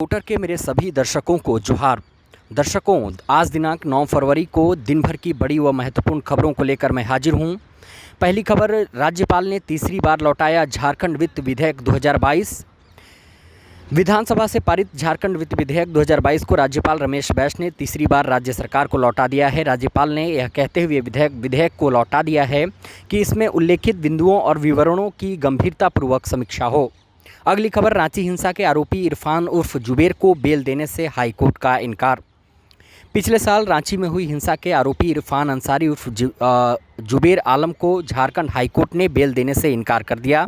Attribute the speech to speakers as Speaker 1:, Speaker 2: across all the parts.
Speaker 1: Reporter के मेरे सभी दर्शकों को जोहार। दर्शकों, आज दिनांक 9 फरवरी को दिन भर की बड़ी व महत्वपूर्ण खबरों को लेकर मैं हाजिर हूं। पहली खबर, राज्यपाल ने तीसरी बार लौटाया झारखंड वित्त विधेयक 2022। विधानसभा से पारित झारखंड वित्त विधेयक 2022 को राज्यपाल रमेश बैस ने तीसरी बार राज्य सरकार को लौटा दिया है। राज्यपाल ने यह कहते हुए विधेयक को लौटा दिया है कि इसमें उल्लेखित बिंदुओं और विवरणों की गंभीरतापूर्वक समीक्षा हो। अगली खबर, रांची हिंसा के आरोपी इरफान उर्फ जुबेर को बेल देने से हाईकोर्ट का इनकार। पिछले साल रांची में हुई हिंसा के आरोपी इरफान अंसारी उर्फ जुबेर आलम को झारखंड हाईकोर्ट ने बेल देने से इनकार कर दिया।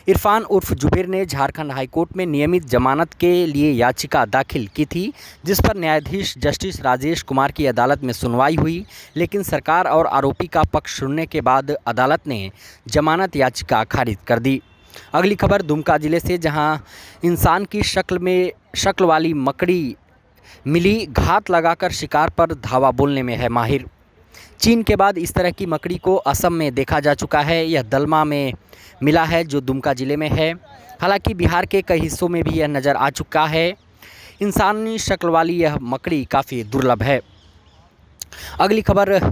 Speaker 1: इरफान उर्फ जुबेर ने झारखंड हाईकोर्ट में नियमित जमानत के लिए याचिका दाखिल की थी, जिस पर न्यायाधीश जस्टिस राजेश कुमार की अदालत में सुनवाई हुई, लेकिन सरकार और आरोपी का पक्ष सुनने के बाद अदालत ने जमानत याचिका खारिज कर दी। अगली खबर, दुमका जिले से, जहां इंसान की शक्ल वाली मकड़ी मिली, घात लगाकर शिकार पर धावा बोलने में है माहिर। चीन के बाद इस तरह की मकड़ी को असम में देखा जा चुका है। यह दलमा में मिला है जो दुमका ज़िले में है। हालांकि बिहार के कई हिस्सों में भी यह नज़र आ चुका है। इंसानी शक्ल वाली यह मकड़ी काफ़ी दुर्लभ है। अगली खबर,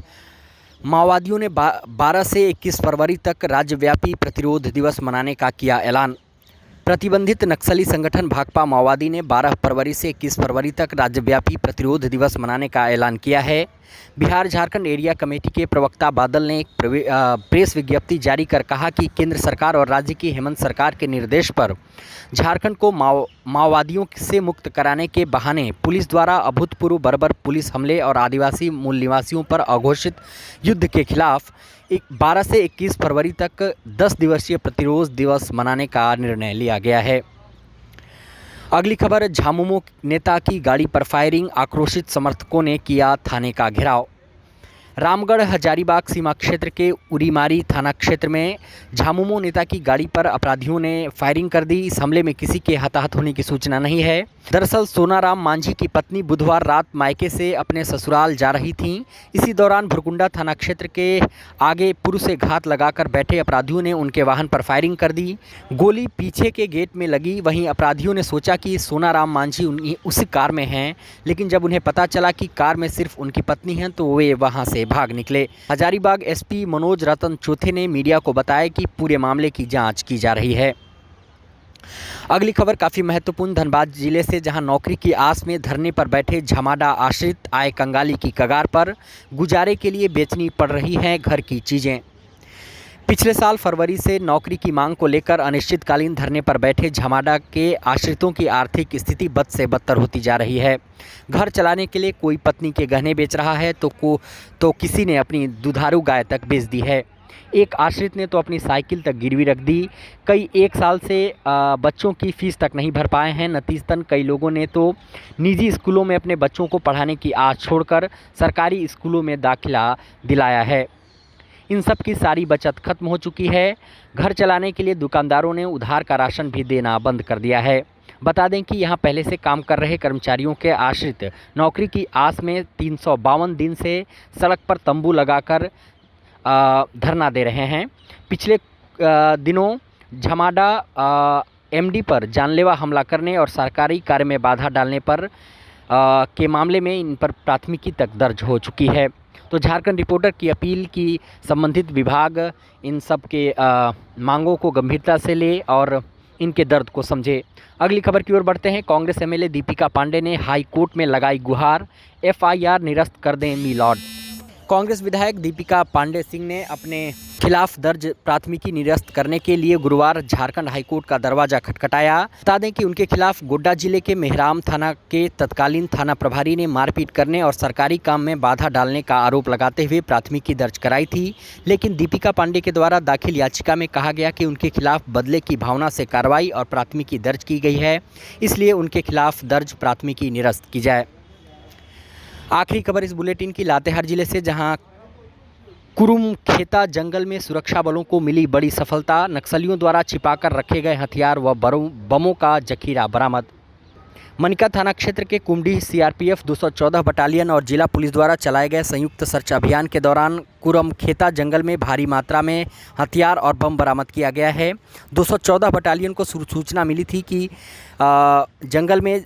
Speaker 1: माओवादियों ने 12 से 21 फरवरी तक राज्यव्यापी प्रतिरोध दिवस मनाने का किया ऐलान। प्रतिबंधित नक्सली संगठन भाकपा माओवादी ने 12 फरवरी से 21 फरवरी तक राज्यव्यापी प्रतिरोध दिवस मनाने का ऐलान किया है। बिहार झारखंड एरिया कमेटी के प्रवक्ता बादल ने एक प्रेस विज्ञप्ति जारी कर कहा कि केंद्र सरकार और राज्य की हेमंत सरकार के निर्देश पर झारखंड को माओवादियों से मुक्त कराने के बहाने पुलिस द्वारा अभूतपूर्व बर्बर पुलिस हमले और आदिवासी मूल निवासियों पर अघोषित युद्ध के खिलाफ 12 से 21 फरवरी तक 10 दिवसीय प्रतिरोध दिवस मनाने का निर्णय लिया गया है। अगली खबर, झामुमो नेता की गाड़ी पर फायरिंग, आक्रोशित समर्थकों ने किया थाने का घेराव। रामगढ़ हजारीबाग सीमा क्षेत्र के उरीमारी थाना क्षेत्र में झामुमो नेता की गाड़ी पर अपराधियों ने फायरिंग कर दी। इस हमले में किसी के हताहत होने की सूचना नहीं है। दरअसल सोनाराम मांझी की पत्नी बुधवार रात मायके से अपने ससुराल जा रही थीं। इसी दौरान भुरकुंडा थाना क्षेत्र के आगे पुरुष से घात लगाकर बैठे अपराधियों ने उनके वाहन पर फायरिंग कर दी। गोली पीछे के गेट में लगी। वहीं अपराधियों ने सोचा कि सोनाराम मांझी उसी कार में हैं, लेकिन जब उन्हें पता चला कि कार में सिर्फ उनकी पत्नी हैं तो वे वहां से भाग निकले। हजारीबाग एसपी मनोज रतन चौथे ने मीडिया को बताया कि पूरे मामले की जांच की जा रही है। अगली खबर काफ़ी महत्वपूर्ण, धनबाद जिले से, जहां नौकरी की आस में धरने पर बैठे झमाडा आश्रित आए कंगाली की कगार पर। गुजारे के लिए बेचनी पड़ रही हैं घर की चीज़ें। पिछले साल फरवरी से नौकरी की मांग को लेकर अनिश्चितकालीन धरने पर बैठे झमाडा के आश्रितों की आर्थिक स्थिति बद से बदतर होती जा रही है। घर चलाने के लिए कोई पत्नी के गहने बेच रहा है तो किसी ने अपनी दुधारू गाय तक बेच दी है। एक आश्रित ने तो अपनी साइकिल तक गिरवी रख दी। कई 1 साल से बच्चों की फ़ीस तक नहीं भर पाए हैं। नतीजतन कई लोगों ने तो निजी स्कूलों में अपने बच्चों को पढ़ाने की आस छोड़कर सरकारी स्कूलों में दाखिला दिलाया है। इन सब की सारी बचत खत्म हो चुकी है। घर चलाने के लिए दुकानदारों ने उधार का राशन भी देना बंद कर दिया है। बता दें कि यहाँ पहले से काम कर रहे कर्मचारियों के आश्रित नौकरी की आस में 352 दिन से सड़क पर तंबू लगाकर धरना दे रहे हैं। पिछले दिनों झमाडा एमडी पर जानलेवा हमला करने और सरकारी कार्य में बाधा डालने पर के मामले में इन पर प्राथमिकी तक दर्ज हो चुकी है। तो झारखंड रिपोर्टर की अपील की संबंधित विभाग इन सब के मांगों को गंभीरता से ले और इनके दर्द को समझे। अगली खबर की ओर बढ़ते हैं। कांग्रेस एमएलए दीपिका पांडे ने हाई कोर्ट में लगाई गुहार, एफआईआर निरस्त कर दें मिलॉर्ड। कांग्रेस विधायक दीपिका पांडे सिंह ने अपने खिलाफ दर्ज प्राथमिकी निरस्त करने के लिए गुरुवार झारखंड हाईकोर्ट का दरवाजा खटखटाया। बता दें कि उनके खिलाफ गोड्डा जिले के मेहराम थाना के तत्कालीन थाना प्रभारी ने मारपीट करने और सरकारी काम में बाधा डालने का आरोप लगाते हुए प्राथमिकी दर्ज कराई थी। लेकिन दीपिका पांडे के द्वारा दाखिल याचिका में कहा गया कि उनके खिलाफ बदले की भावना से कार्रवाई और प्राथमिकी दर्ज की गई है, इसलिए उनके खिलाफ दर्ज प्राथमिकी निरस्त की जाए। आखिरी खबर इस बुलेटिन की लातेहार जिले से, जहां कुरुमखेता जंगल में सुरक्षा बलों को मिली बड़ी सफलता। नक्सलियों द्वारा छिपाकर रखे गए हथियार व बमों का जखीरा बरामद। मनिका थाना क्षेत्र के कुमडी सीआरपीएफ 214 बटालियन और जिला पुलिस द्वारा चलाए गए संयुक्त सर्च अभियान के दौरान कुरुमखेता जंगल में भारी मात्रा में हथियार और बम बरामद किया गया है। 214 बटालियन को सूचना मिली थी कि जंगल में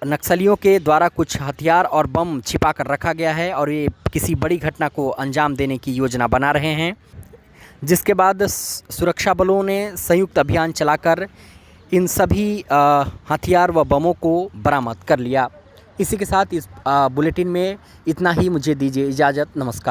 Speaker 1: नक्सलियों के द्वारा कुछ हथियार और बम छिपा कर रखा गया है और ये किसी बड़ी घटना को अंजाम देने की योजना बना रहे हैं, जिसके बाद सुरक्षा बलों ने संयुक्त अभियान चलाकर इन सभी हथियार व बमों को बरामद कर लिया। इसी के साथ इस बुलेटिन में इतना ही। मुझे दीजिए इजाज़त। नमस्कार।